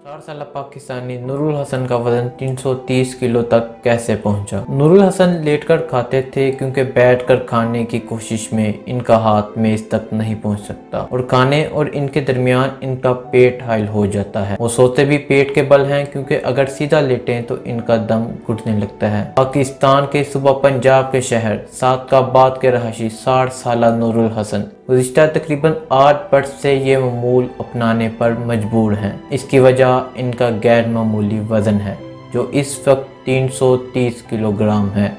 60 साल पाकिस्तानी नूरुल हसन का वजन 330 किलो तक कैसे पहुंचा। नूरुल हसन लेटकर खाते थे क्योंकि बैठकर खाने की कोशिश में इनका हाथ मेज तक नहीं पहुंच सकता और खाने और इनके दरमियान इनका पेट हाइल हो जाता है। वो सोते भी पेट के बल हैं क्योंकि अगर सीधा लेटें तो इनका दम घुटने लगता है। पाकिस्तान के सूबा पंजाब के शहर सादकाबाद के रहायशी 60 साल नूरुल हसन गुज़िश्ता तकरीबन 8 वर्ष से ये मामूल अपनाने पर मजबूर हैं। इसकी वजह इनका गैर मामूली वज़न है जो इस वक्त 330 किलोग्राम है।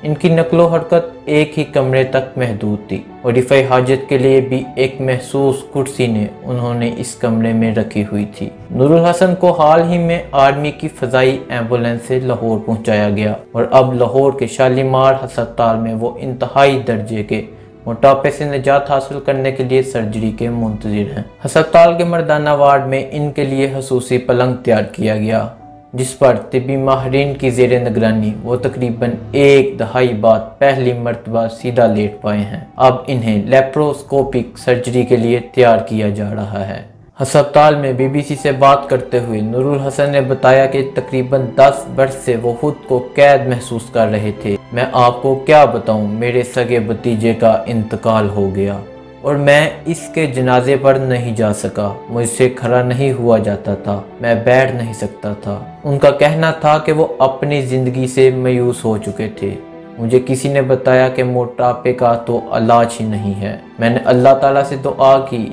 इनकी नकलो हरकत एक ही कमरे तक महदूद थी और रिफ़ाई हाजत के लिए भी एक महसूस कुर्सी ने उन्होंने इस कमरे में रखी हुई थी। नूरुल हसन को हाल ही में आर्मी की फ़ज़ाई एम्बुलेंस से लाहौर पहुंचाया गया और अब लाहौर के शालीमार अस्पताल में वो इंतहाई दर्जे के मोटापे से निजात हासिल करने के लिए सर्जरी के मुंतज़िर हैं। अस्पताल के मर्दाना वार्ड में इनके लिए खसूसी पलंग तैयार किया गया जिस पर तिब्बी माहिरीन की ज़ेर निगरानी वो तकरीबन एक दहाई बाद पहली मर्तबा सीधा लेट पाए हैं। अब इन्हें लेप्रोस्कोपिक सर्जरी के लिए तैयार किया जा रहा है। अस्पताल में BBC से बात करते हुए नूरुल हसन ने बताया कि तकरीबन 10 वर्ष से वो खुद को कैद महसूस कर रहे थे। मैं आपको क्या बताऊं, मेरे सगे भतीजे का इंतकाल हो गया और मैं इसके जनाजे पर नहीं जा सका। मुझसे खड़ा नहीं हुआ जाता था, मैं बैठ नहीं सकता था। उनका कहना था कि वो अपनी ज़िंदगी से मायूस हो चुके थे। मुझे किसी ने बताया कि मोटापे का तो इलाज ही नहीं है। मैंने अल्लाह ताला से दुआ की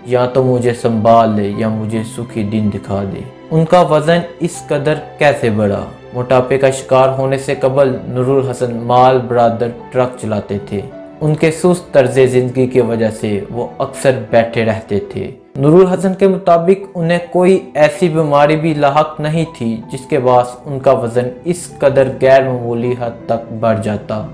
या तो मुझे संभाल ले या मुझे सुखी दिन दिखा दे। उनका वज़न इस कदर कैसे बढ़ा। मोटापे का शिकार होने से कबल नूरुल हसन माल बरादर ट्रक चलाते थे। उनके सुस्त तर्ज़े ज़िंदगी की वजह से वो अक्सर बैठे रहते थे। नूरुल हसन के मुताबिक उन्हें कोई ऐसी बीमारी भी लाहक नहीं थी जिसके बाद उनका वज़न इस कदर गैर मामूली हद तक बढ़ जाता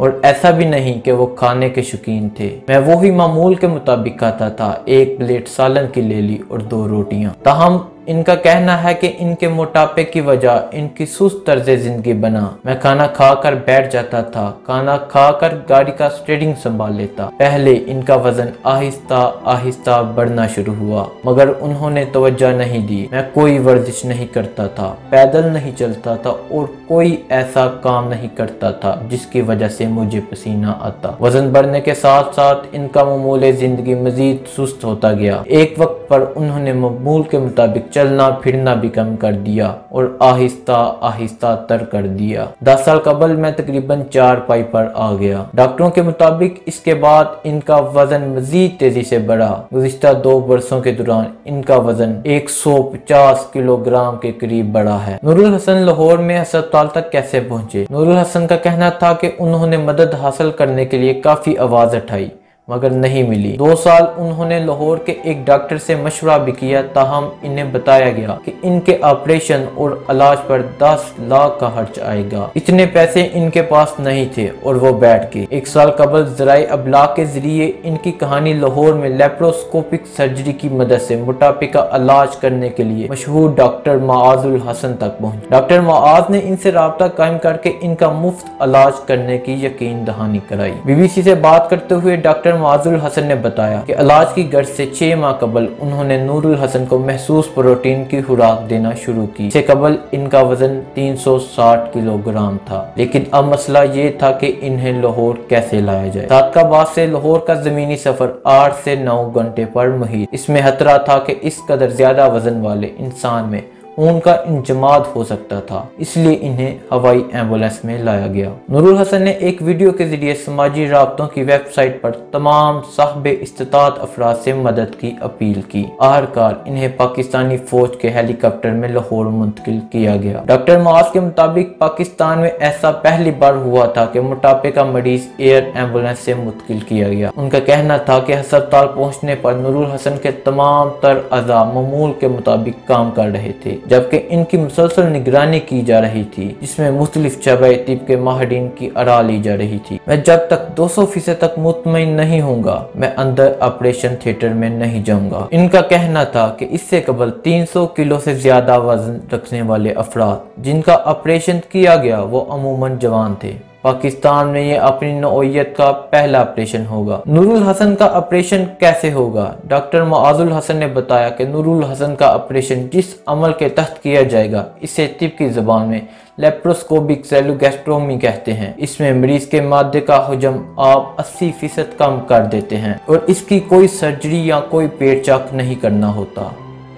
और ऐसा भी नहीं कि वो खाने के शौकीन थे। मैं वही मामूल के मुताबिक खाता था, एक प्लेट सालन की ले ली और 2 रोटियां। ताहम इनका कहना है कि इनके मोटापे की वजह इनकी सुस्त तर्ज़े ज़िंदगी बना। मैं खाना खाकर बैठ जाता था, खाना खाकर गाड़ी का स्टीयरिंग संभाल लेता। पहले इनका वज़न आहिस्ता आहिस्ता बढ़ना शुरू हुआ मगर उन्होंने तवज्जो नहीं दी। मैं कोई वर्जिश नहीं करता था, पैदल नहीं चलता था और कोई ऐसा काम नहीं करता था जिसकी वजह से मुझे पसीना आता। वज़न बढ़ने के साथ साथ इनका मामूल ज़िंदगी मज़ीद सुस्त होता गया। एक वक्त पर उन्होंने मामूल के मुताबिक चलना फिरना भी कम कर दिया और आहिस्ता आहिस्ता तर कर दिया। 10 साल कबल मैं तकरीबन 4 पाई पर आ गया। डॉक्टरों के मुताबिक इसके बाद इनका वजन मजीद तेजी से बढ़ा। गुज़िश्ता 2 वर्षों के दौरान इनका वजन 150 किलोग्राम के करीब बढ़ा है। नूरुल हसन लाहौर में अस्पताल तक कैसे पहुंचे। नूरुल हसन का कहना था कि उन्होंने मदद हासिल करने के लिए काफी आवाज उठाई मगर नहीं मिली। 2 साल उन्होंने लाहौर के एक डॉक्टर से मशवरा भी किया, ताहम इन्हें बताया गया कि इनके ऑपरेशन और इलाज पर 10 लाख का खर्च आएगा। इतने पैसे इनके पास नहीं थे और वो बैठ गए। 1 साल कबल ज़राए अबलाग के जरिए इनकी कहानी लाहौर में लेप्रोस्कोपिक सर्जरी की मदद से मोटापे का इलाज करने के लिए मशहूर डॉक्टर मुआज़ुल हसन तक पहुंची। डॉक्टर मुआज़ ने इनसे राब्ता कायम करके इनका मुफ्त इलाज करने की यकीन दहानी कराई। BBC से बात करते हुए डॉक्टर मुआज़ुल हसन ने बताया कि इलाज की गर्ज से 6 माह कबल उन्होंने नूरुल हसन को महसूस प्रोटीन की खुराक देना शुरू की। इससे कबल इनका वजन 360 किलोग्राम था, लेकिन अब मसला ये था कि इन्हें लाहौर कैसे लाया जाए। सादकाबाद से लाहौर का जमीनी सफर 8 से 9 घंटे पर मुहित। इसमें खतरा था कि इस कदर ज्यादा वजन वाले इंसान में खून का इंजमाद हो सकता था, इसलिए इन्हें हवाई एम्बुलेंस में लाया गया। नूरुल हसन ने एक वीडियो के जरिए समाजी राब्तों की वेबसाइट पर तमाम साहिब इस्तिताअत अफराद से मदद की अपील की। आखिरकार इन्हें पाकिस्तानी फौज के हेलीकॉप्टर में लाहौर मुंतकिल किया गया। डॉक्टर मुआज़ के मुताबिक पाकिस्तान में ऐसा पहली बार हुआ था कि मोटापे का मरीज एयर एम्बुलेंस से मुंतकिल किया गया। उनका कहना था कि अस्पताल पहुंचने पर नूरुल हसन के तमाम तर अज़ा मामूल के मुताबिक काम कर रहे थे, जबकि इनकी मुसलसल निगरानी की जा रही थी जिसमें मुख्तलिफ शअबे तिब के माहिरीन की आरा ली जा रही थी। मैं जब तक 200% तक मुतमईन नहीं होऊंगा मैं अंदर ऑपरेशन थिएटर में नहीं जाऊंगा। इनका कहना था कि इससे कबल 300 किलो से ज्यादा वजन रखने वाले अफराद जिनका ऑपरेशन किया गया वो अमूमन जवान थे। पाकिस्तान में ये अपनी नौइयत का पहला ऑपरेशन होगा। नूरुल हसन का ऑपरेशन कैसे होगा? डॉक्टर मुआजुल हसन ने बताया कि नूरुल हसन का ऑपरेशन जिस अमल के तहत किया जाएगा इसे तिब की ज़बान में लेप्रोस्कोपिक सेलुगैस्ट्रोमी कहते हैं। इसमें मरीज के मादे का हजम आप 80% कम कर देते हैं और इसकी कोई सर्जरी या कोई पेट चेक नहीं करना होता।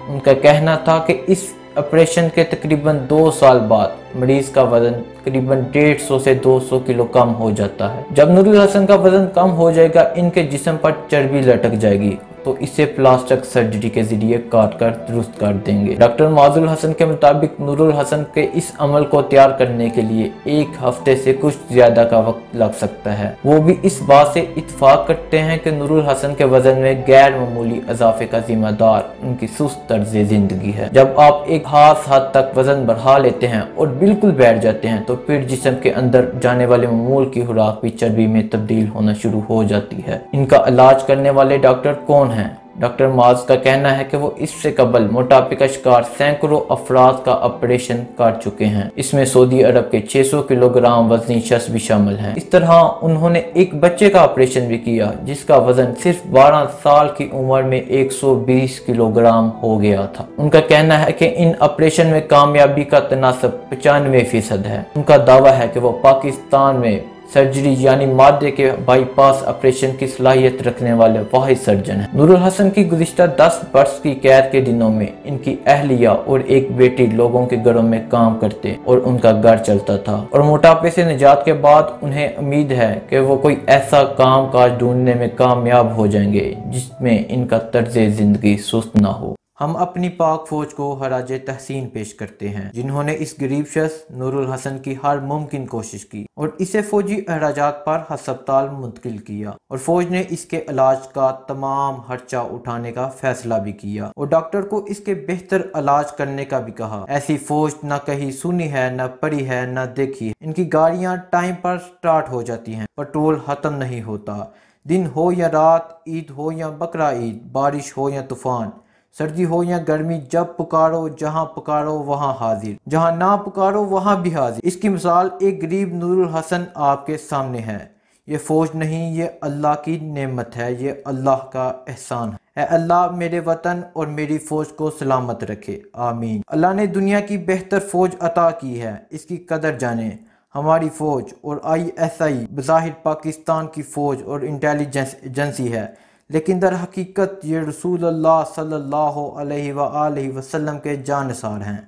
उनका कहना था कि इस ऑपरेशन के तकरीबन 2 साल बाद मरीज का वजन तकरीबन 150 से 200 किलो कम हो जाता है। जब नूरुल हसन का वजन कम हो जाएगा, इनके जिस्म पर चर्बी लटक जाएगी तो इसे प्लास्टिक सर्जरी के जरिए काट कर दुरुस्त कर देंगे। डॉक्टर मुआजुल हसन के मुताबिक नूरुल हसन के इस अमल को तैयार करने के लिए 1 हफ्ते से कुछ ज्यादा का वक्त लग सकता है। वो भी इस बात से इत्तेफाक करते हैं कि नूरुल हसन के वजन में गैर मामूली इजाफे का जिम्मेदार उनकी सुस्त तर्ज जिंदगी है। जब आप एक खास हद तक वजन बढ़ा लेते हैं और बिल्कुल बैठ जाते हैं तो फिर जिस्म के अंदर जाने वाले मामूल की खुराक भी चर्बी में तब्दील होना शुरू हो जाती है। इनका इलाज करने वाले डॉक्टर कौन हैं? डॉक्टर माज का कहना है कि वो इससे कबल मोटापे का शिकार सैकड़ों अफराद का ऑपरेशन कर चुके हैं। इसमें सऊदी अरब के 600 किलोग्राम वजनी शख्स भी शामिल हैं। इस तरह उन्होंने एक बच्चे का ऑपरेशन भी किया जिसका वजन सिर्फ 12 साल की उम्र में 120 किलोग्राम हो गया था। उनका कहना है कि इन ऑपरेशन में कामयाबी का तनासब 95% है। उनका दावा है कि वो पाकिस्तान में सर्जरी यानी मादे के बाईपास ऑपरेशन की सलाहियत रखने वाले वाहिद सर्जन हैं। नूरुल हसन की गुज़िश्ता 10 वर्ष की कैद के दिनों में इनकी अहलिया और एक बेटी लोगों के घरों में काम करते और उनका घर चलता था और मोटापे से निजात के बाद उन्हें उम्मीद है कि वो कोई ऐसा काम काज ढूंढने में कामयाब हो जाएंगे जिसमें इनका तर्ज जिंदगी सुस्त ना हो। हम अपनी पाक फौज को खराज तहसीन पेश करते हैं जिन्होंने इस गरीब शख्स नूरुल हसन की हर मुमकिन कोशिश की और इसे फौजी अखराजात पर हस्पताल मुंतकिल किया और फौज ने इसके इलाज का तमाम खर्चा उठाने का फैसला भी किया और डॉक्टर को इसके बेहतर इलाज करने का भी कहा। ऐसी फौज न कहीं सुनी है, न पढ़ी है, न देखी है। इनकी गाड़ियां टाइम पर स्टार्ट हो जाती हैं, पेट्रोल खत्म नहीं होता। दिन हो या रात, ईद हो या बकरा ईद, बारिश हो या तूफान, सर्दी हो या गर्मी, जब पुकारो जहां पुकारो वहां हाजिर, जहां ना पुकारो वहां भी हाजिर। इसकी मिसाल एक गरीब नूरुल हसन आपके सामने है। ये फौज नहीं, ये अल्लाह की नेमत है, ये अल्लाह का एहसान है। अल्लाह मेरे वतन और मेरी फौज को सलामत रखे, आमीन। अल्लाह ने दुनिया की बेहतर फौज अता की है, इसकी कदर जाने। हमारी फौज और ISI बज़ाहिर पाकिस्तान की फौज और इंटेलिजेंस एजेंसी है, लेकिन दर हकीकत ये रसूलुल्लाह सल्लल्लाहु अलैहि वसल्लम के जानसार हैं।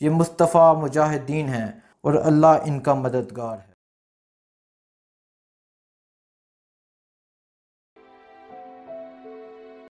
ये मुस्तफ़ा मुजाहिदीन हैं और अल्लाह इनका मददगार है।